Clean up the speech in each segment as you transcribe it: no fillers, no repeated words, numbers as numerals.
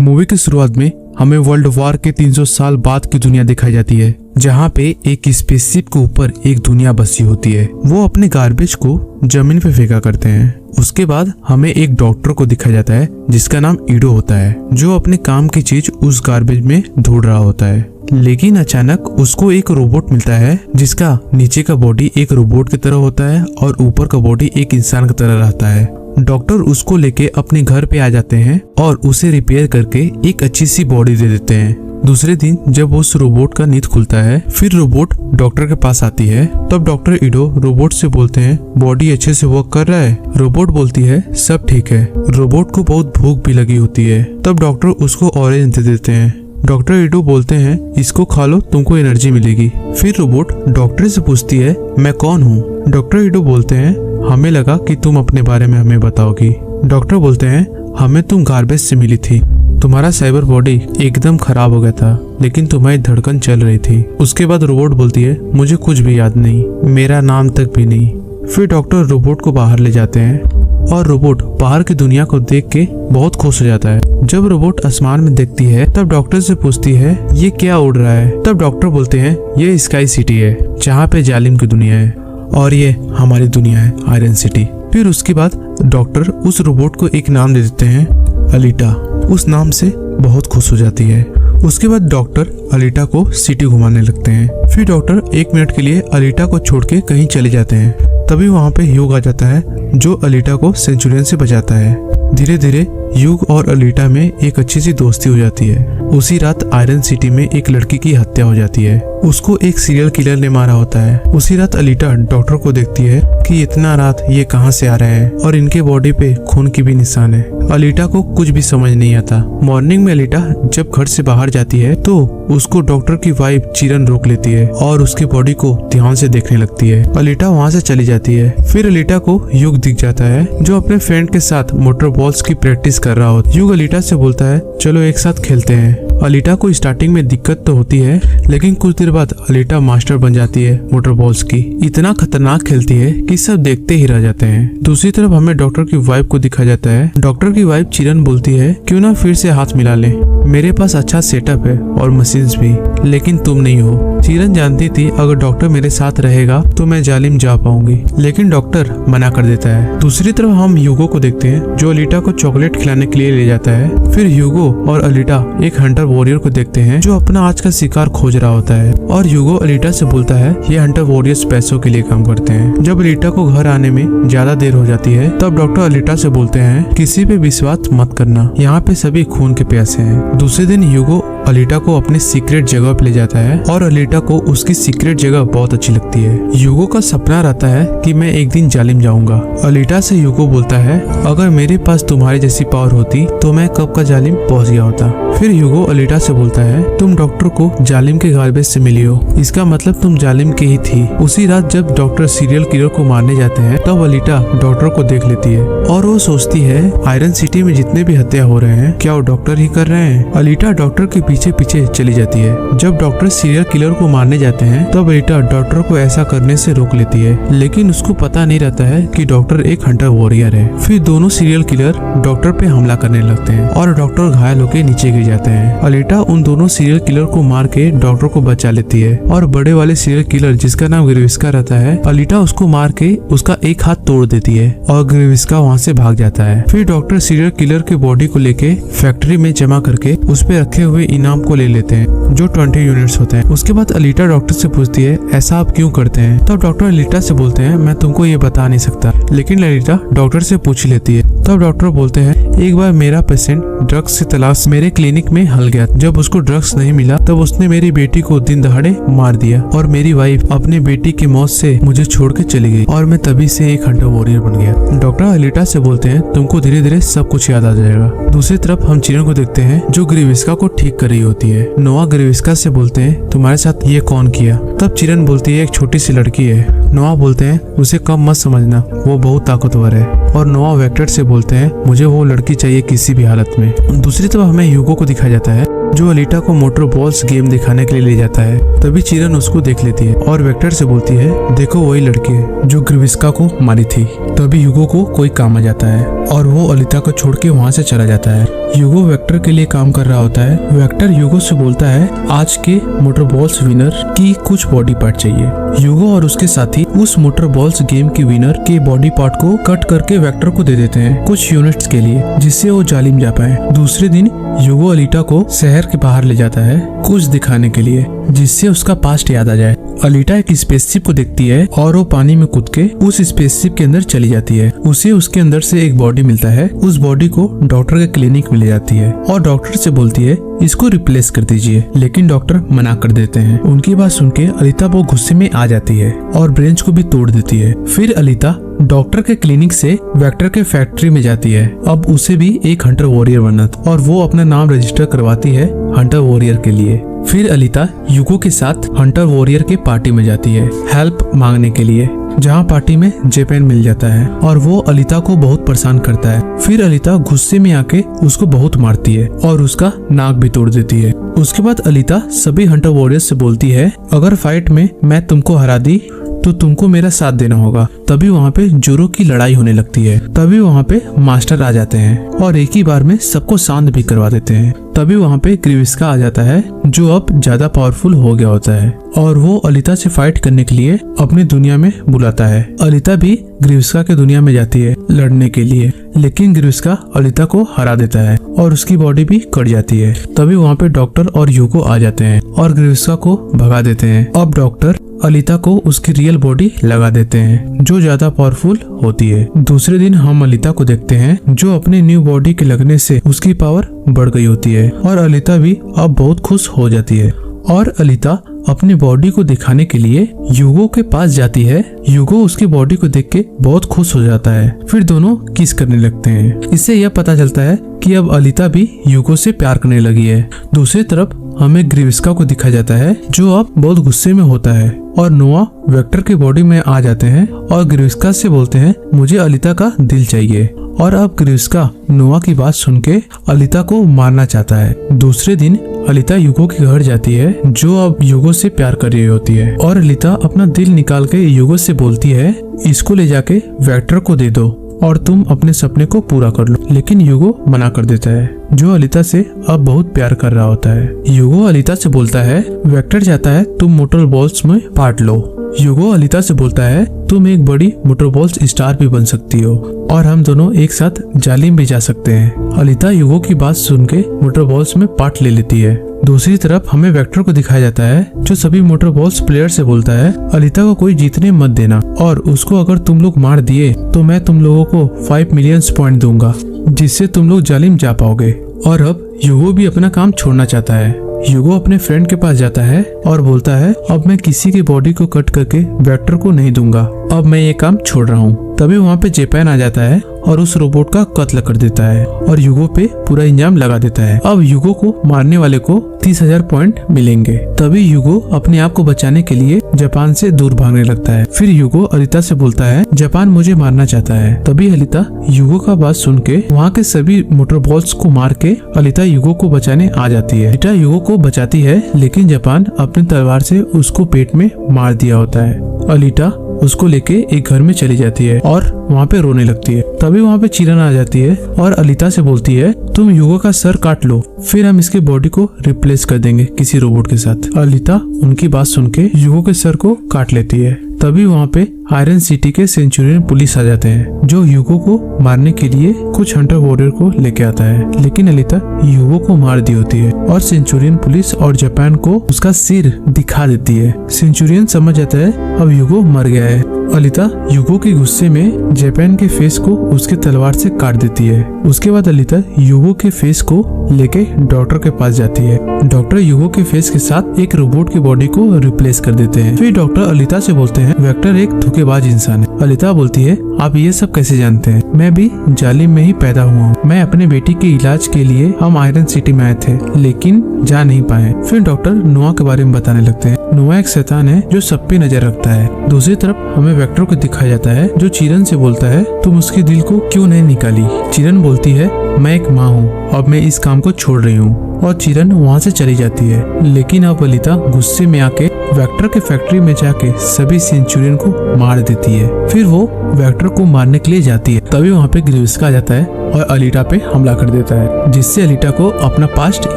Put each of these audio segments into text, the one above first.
Movie की शुरुआत में हमें वर्ल्ड वॉर के 300 साल बाद की दुनिया दिखाई जाती है, जहाँ पे एक स्पेसशिप के ऊपर एक दुनिया बसी होती है। वो अपने गार्बेज को जमीन पे फेंका करते हैं। उसके बाद हमें एक डॉक्टर को दिखाया जाता है जिसका नाम ईडो होता है, जो अपने काम की चीज उस गार्बेज में ढूंढ रहा होता है। लेकिन अचानक उसको एक रोबोट मिलता है जिसका नीचे का बॉडी एक रोबोट की तरह होता है और ऊपर का बॉडी एक इंसान की तरह रहता है। डॉक्टर उसको लेके अपने घर पे आ जाते हैं और उसे रिपेयर करके एक अच्छी सी बॉडी दे देते हैं। दूसरे दिन जब उस रोबोट का नींद खुलता है, फिर रोबोट डॉक्टर के पास आती है। तब डॉक्टर ईडो रोबोट से बोलते हैं, बॉडी अच्छे से वर्क कर रहा है? रोबोट बोलती है, सब ठीक है। रोबोट को बहुत भूख भी लगी होती है। तब डॉक्टर उसको ऑरेंज दे देते हैं। डॉक्टर ईडो बोलते हैं, इसको खा लो, तुमको एनर्जी मिलेगी। फिर रोबोट डॉक्टर से पूछती है, मैं कौन हूँ? डॉक्टर ईडो बोलते हैं, हमें लगा कि तुम अपने बारे में हमें बताओगी। डॉक्टर बोलते हैं, हमें तुम गार्बेज से मिली थी। तुम्हारा साइबर बॉडी एकदम खराब हो गया था, लेकिन तुम्हारी धड़कन चल रही थी। उसके बाद रोबोट बोलती है, मुझे कुछ भी याद नहीं, मेरा नाम तक भी नहीं। फिर डॉक्टर रोबोट को बाहर ले जाते हैं और रोबोट बाहर की दुनिया को देख के बहुत खुश हो जाता है। जब रोबोट आसमान में देखती है तब डॉक्टर से पूछती है, ये क्या उड़ रहा है? तब डॉक्टर बोलते हैं, ये स्काई सिटी है, जहाँ पे जालिम की दुनिया है, और ये हमारी दुनिया है, आयरन सिटी। फिर उसके बाद डॉक्टर उस रोबोट को एक नाम दे देते हैं, अलीटा। उस नाम से बहुत खुश हो जाती है। उसके बाद डॉक्टर अलीटा को सिटी घुमाने लगते हैं। फिर डॉक्टर 1 मिनट के लिए अलीटा को छोड़ के कहीं चले जाते हैं। तभी वहाँ पे ह्यूग आ जाता है, जो अलीटा को सेंचुरियन से बचाता है। धीरे धीरे ह्यूग और अलीटा में एक अच्छी सी दोस्ती हो जाती है। उसी रात आयरन सिटी में एक लड़की की हत्या हो जाती है। उसको एक सीरियल किलर ने मारा होता है। उसी रात अलीटा डॉक्टर को देखती है कि इतना रात ये कहाँ से आ रहे हैं और इनके बॉडी पे खून की भी निशान है। अलीटा को कुछ भी समझ नहीं आता। मॉर्निंग में अलीटा जब घर से बाहर जाती है तो उसको डॉक्टर की वाइफ चिरन रोक लेती है और उसकी बॉडी को ध्यान से देखने लगती है। अलीटा वहाँ से चली जाती है। फिर अलीटा को ह्यूग दिख जाता है, जो अपने फ्रेंड के साथ मोटर बॉल्स की प्रैक्टिस कर रहा होता है। ह्यूग अलीटा से बोलता है, चलो एक साथ खेलते हैं। अलीटा को स्टार्टिंग में दिक्कत तो होती है, लेकिन कुछ देर बाद अलीटा मास्टर बन जाती है मोटर बॉल्स की। इतना खतरनाक खेलती है कि सब देखते ही रह जाते हैं। दूसरी तरफ हमें डॉक्टर की वाइफ को दिखाया जाता है। डॉक्टर की वाइफ चिरन बोलती है, क्यों ना फिर से हाथ मिला ले, मेरे पास अच्छा सेटअप है और मशीन्स भी, लेकिन तुम नहीं हो। चिरन जानती थी अगर डॉक्टर मेरे साथ रहेगा तो मैं जालिम जा पाऊंगी, लेकिन डॉक्टर मना कर देता है। दूसरी तरफ हम ह्यूगो को देखते हैं, जो अलीटा को चॉकलेट खिलाने के लिए ले जाता है। फिर ह्यूगो और अलीटा एक हंटर वॉरियर को देखते हैं, जो अपना आज का शिकार खोज रहा होता है, और ह्यूगो अलीटा से बोलता है, ये हंटर वॉरियर्स पैसों के लिए काम करते हैं। जब अलीटा को घर आने में ज्यादा देर हो जाती है तब डॉक्टर अलीटा से बोलते हैं, किसी पे विश्वास मत करना, यहाँ पे सभी खून के प्यासे हैं। दूसरे दिन ह्यूगो अलीटा को अपने सीक्रेट जगह पे ले जाता है और अलीटा को उसकी सीक्रेट जगह बहुत अच्छी लगती है। ह्यूगो का सपना रहता है कि मैं एक दिन जालिम जाऊंगा। अलीटा से ह्यूगो बोलता है, अगर मेरे पास तुम्हारी जैसी पावर होती तो मैं कब का जालिम पहुंच गया होता। फिर ह्यूगो अलीटा से बोलता है, तुम डॉक्टर को जालिम के गार्बेज से मिली हो, इसका मतलब तुम जालिम की ही थी। उसी रात जब डॉक्टर सीरियल किलर को मारने जाते हैं तब अलीटा डॉक्टर को देख लेती है और वो सोचती है, आयरन सिटी में जितने भी हत्या हो रहे हैं क्या वो डॉक्टर ही कर रहे हैं? अलीटा डॉक्टर के पीछे पीछे चली जाती है। जब डॉक्टर सीरियल किलर को मारने जाते हैं तब अलीटा डॉक्टर को ऐसा करने से रोक लेती है, लेकिन उसको पता नहीं रहता है कि डॉक्टर एक हंटर वॉरियर है। फिर दोनों सीरियल किलर डॉक्टर पे हमला करने लगते हैं और डॉक्टर घायल होकर नीचे गिर जाते हैं। अलीटा उन दोनों सीरियल किलर को मार के डॉक्टर को बचा लेती है और बड़े वाले सीरियल किलर जिसका नाम ग्रेविस्का रहता है, अलीटा उसको मार के उसका एक हाथ तोड़ देती है और ग्रेविस्का वहाँ से भाग जाता है। फिर डॉक्टर सीरियल किलर के बॉडी को लेके फैक्ट्री में जमा करके उस पे रखे हुए इनाम को ले लेते हैं, जो 20 यूनिट्स होते हैं। उसके बाद अलीटा डॉक्टर से पूछती है, ऐसा आप क्यों करते हैं? तब डॉक्टर अलीटा से बोलते हैं, मैं तुमको ये बता नहीं सकता, लेकिन अलीटा डॉक्टर से पूछ लेती है। तब डॉक्टर बोलते हैं, एक बार मेरा पेशेंट ड्रग्स की तलाश मेरे क्लिनिक में हल गया। जब उसको ड्रग्स नहीं मिला तब उसने मेरी बेटी को दिन दहाड़े मार दिया और मेरी वाइफ अपने बेटी की मौत से मुझे छोड़ के चली गई और मैं तभी से एक हंटर वॉरियर बन गया। डॉक्टर अलीटा से बोलते हैं, तुमको धीरे धीरे सब कुछ याद आ जाएगा। दूसरी तरफ हम चिरन को देखते हैं, जो ग्रेविस्का को ठीक कर रही होती है। नोआ ग्रेविस्का से बोलते हैं, तुम्हारे साथ ये कौन किया? तब चिरन बोलती है, एक छोटी सी लड़की है। नोआ बोलते हैं, उसे कम मत समझना, वो बहुत ताकतवर है। और नोआ वेक्टर से बोलते हैं, मुझे वो लड़की चाहिए किसी भी हालत में। दूसरी तरफ हमें ह्यूगो को दिखाया जाता है, जो अलीटा को मोटर बॉल्स गेम दिखाने के लिए ले जाता है। तभी चिरन उसको देख लेती है और वेक्टर से बोलती है, देखो वही लड़की है जो ग्रीविस्का को मारी थी। तभी ह्यूगो को कोई काम आ जाता है और वो अलीटा को छोड़ के वहाँ से चला जाता है। ह्यूगो वेक्टर के लिए काम कर रहा होता है। वेक्टर ह्यूगो से बोलता है आज के मोटर बॉल्स विनर की कुछ बॉडी पार्ट चाहिए। ह्यूगो और उसके साथी उस मोटर बॉल्स गेम के विनर के बॉडी पार्ट को कट करके वेक्टर को दे देते हैं कुछ यूनिट्स के लिए, जिससे वो जालिम जा पाए। दूसरे दिन ह्यूगो अलीटा को शहर के बाहर ले जाता है कुछ दिखाने के लिए, जिससे उसका पास्ट याद आ जाए। अलीटा एक स्पेसशिप को देखती है और वो पानी में कूद के उस स्पेसशिप के अंदर चली जाती है। उसे उसके अंदर से एक बॉडी मिलता है। उस बॉडी को डॉक्टर के क्लिनिक में ले जाती है और डॉक्टर से बोलती है इसको रिप्लेस कर दीजिए, लेकिन डॉक्टर मना कर देते हैं। उनकी बात सुन के अलीटा बहुत गुस्से में आ जाती है और ब्रेंच को भी तोड़ देती है। फिर अलीटा डॉक्टर के क्लिनिक से वेक्टर के फैक्ट्री में जाती है। अब उसे भी एक हंटर वॉरियर बनना था और वो अपना नाम रजिस्टर करवाती है हंटर वॉरियर के लिए। फिर अलीटा ह्यूगो के साथ हंटर वॉरियर के पार्टी में जाती है हेल्प मांगने के लिए, जहाँ पार्टी में जेपेन मिल जाता है और वो अलीटा को बहुत परेशान करता है। फिर अलीटा गुस्से में आके उसको बहुत मारती है और उसका नाक भी तोड़ देती है। उसके बाद अलीटा सभी हंटर वॉरियर्स से बोलती है अगर फाइट में मैं तुमको हरा दी तो तुमको मेरा साथ देना होगा। तभी वहाँ पे जोरो की लड़ाई होने लगती है। तभी वहाँ पे मास्टर आ जाते हैं और एक ही बार में सबको शांत भी करवा देते हैं। तभी वहाँ पे ग्रीविस्का आ जाता है जो अब ज्यादा पावरफुल हो गया होता है और वो अलीटा से फाइट करने के लिए अपनी दुनिया में बुलाता है। अलीटा भी ग्रीविस्का के दुनिया में जाती है लड़ने के लिए, लेकिन ग्रीविस्का अलीटा को हरा देता है और उसकी बॉडी भी कट जाती है। तभी वहाँ पे डॉक्टर और ह्यूगो आ जाते हैं और ग्रीविस्का को भगा देते हैं। अब डॉक्टर अलीटा को उसकी रियल बॉडी लगा देते हैं जो ज्यादा पावरफुल होती है। दूसरे दिन हम अलीटा को देखते हैं जो अपने न्यू बॉडी के लगने से उसकी पावर बढ़ गई होती है और अलीटा भी अब बहुत खुश हो जाती है और अलीटा अपनी बॉडी को दिखाने के लिए ह्यूगो के पास जाती है। ह्यूगो उसकी बॉडी को देख के बहुत खुश हो जाता है। फिर दोनों किस करने लगते हैं। इससे यह पता चलता है कि अब अलीटा भी ह्यूगो से प्यार करने लगी है। दूसरी तरफ हमें ग्रीविस्का को दिखाया जाता है जो अब बहुत गुस्से में होता है और नोआ वेक्टर की बॉडी में आ जाते हैं और ग्रीविस्का से बोलते हैं मुझे अलीटा का दिल चाहिए। और अब ग्रीविस्का नोआ की बात सुन के अलीटा को मारना चाहता है। दूसरे दिन अलीटा ह्यूगो के घर जाती है जो अब ह्यूगो से प्यार कर रही होती है और अलीटा अपना दिल निकाल के ह्यूगो से बोलती है इसको ले जाके वेक्टर को दे दो और तुम अपने सपने को पूरा कर लो। लेकिन ह्यूगो मना कर देता है जो अलीटा से अब बहुत प्यार कर रहा होता है। ह्यूगो अलीटा से बोलता है वेक्टर चाहता है तुम मोटर बॉल्स में पार्ट लो। ह्यूगो अलीटा से बोलता है तुम एक बड़ी मोटर बॉल्स स्टार भी बन सकती हो और हम दोनों एक साथ जालिम भी जा सकते हैं। अलीटा ह्यूगो की बात सुन के मोटर बॉल्स में पार्ट ले लेती है। दूसरी तरफ हमें वेक्टर को दिखाया जाता है जो सभी मोटर बॉल्स प्लेयर से बोलता है अलीटा को कोई जीतने मत देना और उसको अगर तुम लोग मार दिए तो मैं तुम लोगों को 5 मिलियन पॉइंट दूंगा जिससे तुम लोग जालिम जा पाओगे। और अब ह्यूगो भी अपना काम छोड़ना चाहता है। ह्यूगो अपने फ्रेंड के पास जाता है और बोलता है अब मैं किसी की बॉडी को कट करके वेक्टर को नहीं दूंगा, अब मैं ये काम छोड़ रहा हूँ। तभी वहाँ पे जेपैन आ जाता है और उस रोबोट का कत्ल कर देता है और ह्यूगो पे पूरा इल्जाम लगा देता है। अब ह्यूगो को मारने वाले को 30,000 पॉइंट मिलेंगे। तभी ह्यूगो अपने आप को बचाने के लिए जापान से दूर भागने लगता है। फिर ह्यूगो अलीटा से बोलता है जापान मुझे मारना चाहता है। तभी अलीटा ह्यूगो का बात सुन के वहाँ के सभी मोटर बॉल्स को मार के अलीटा ह्यूगो को बचाने आ जाती है। अलीटा ह्यूगो को बचाती है लेकिन जापान अपनी तलवार से उसको पेट में मार दिया होता है। अलीटा उसको लेके एक घर में चली जाती है और वहाँ पे रोने लगती है। तभी वहाँ पे चिरन आ जाती है और अलीटा से बोलती है तुम ह्यूगो का सर काट लो फिर हम इसके बॉडी को रिप्लेस कर देंगे किसी रोबोट के साथ। अलीटा उनकी बात सुन के ह्यूगो के सर को काट लेती है। तभी वहाँ पे आयरन सिटी के सेंचुरियन पुलिस आ जाते हैं जो ह्यूगो को मारने के लिए कुछ हंटर वॉरियर को लेके आता है, लेकिन अलीटा ह्यूगो को मार दी होती है और सेंचुरियन पुलिस और जापान को उसका सिर दिखा देती है। सेंचुरियन समझ जाता है अब ह्यूगो मर गया है। अलीटा ह्यूगो के गुस्से में जापान के फेस को उसके तलवार से काट देती है। उसके बाद अलीटा ह्यूगो के फेस को लेके डॉक्टर के पास जाती है। डॉक्टर ह्यूगो के फेस के साथ एक रोबोट की बॉडी को रिप्लेस कर देते हैं। फिर डॉक्टर अलीटा से बोलते हैं वेक्टर एक धोखेबाज इंसान है। अलीटा बोलती है आप ये सब कैसे जानते हैं, मैं भी जालिम में ही पैदा हुआ हूँ। मैं अपने बेटी के इलाज के लिए हम आयरन सिटी में आए थे लेकिन जा नहीं पाए। फिर डॉक्टर नोआ के बारे में बताने लगते हैं। नोआ एक शैतान है जो सब पे नजर रखता है। दूसरी तरफ हमें वेक्टर को दिखाया जाता है जो चिरन से बोलता है तुम उसके दिल को क्यों नहीं निकाली। चिरन बोलती है मैं एक माँ हूँ अब मैं इस काम को छोड़ रही हूँ। और चिरन वहाँ से चली जाती है। लेकिन अब अलीता गुस्से में आके वेक्टर के फैक्ट्री में जाके सभी सेंचुरियन को मार देती है। फिर वो वेक्टर को मारने के लिए जाती है, तभी वहाँ पे ग्रीव्सका आ जाता है और अलीटा पे हमला कर देता है, जिससे अलीटा को अपना पास्ट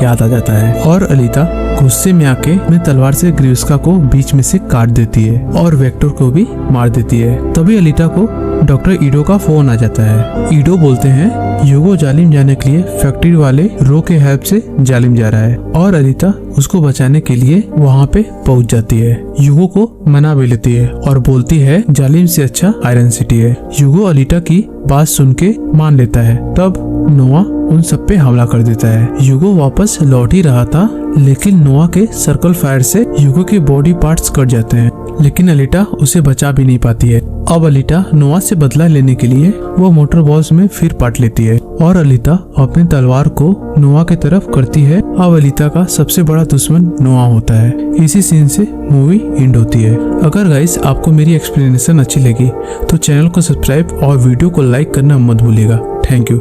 याद आ जाता है। और अलीता गुस्से में आके अपनी तलवार से ग्रीव्सका को बीच में से काट देती है और वेक्टर को भी मार देती है। तभी अलीटा को डॉक्टर ईडो का फोन आ जाता है। ईडो बोलते हैं यूगो जालिम जाने के लिए फैक्ट्री वाले रो के हेल्प से जालिम जा रहा है और अलीता उसको बचाने के लिए वहाँ पे पहुँच जाती है। यूगो को मना भी लेती है और बोलती है जालिम से अच्छा आयरन सिटी है। यूगो अलीटा की बात सुन के मान लेता है। तब नोआ उन सब पे हमला कर देता है। यूगो वापस लौट ही रहा था, लेकिन नोआ के सर्कल फायर से यूगो के बॉडी पार्ट्स कट जाते हैं, लेकिन अलीटा उसे बचा भी नहीं पाती है। अब अलीटा नोआ से बदला लेने के लिए वो मोटर बॉल्स में फिर पाट लेती है और अलीता अपनी तलवार को नोआ की तरफ करती है। अब अलीता का सबसे बड़ा दुश्मन नोआ होता है। इसी सीन से मूवी एंड होती है। अगर गाइस आपको मेरी एक्सप्लेनेशन अच्छी लगी तो चैनल को सब्सक्राइब और वीडियो को लाइक करना मत भूलिएगा। Thank you.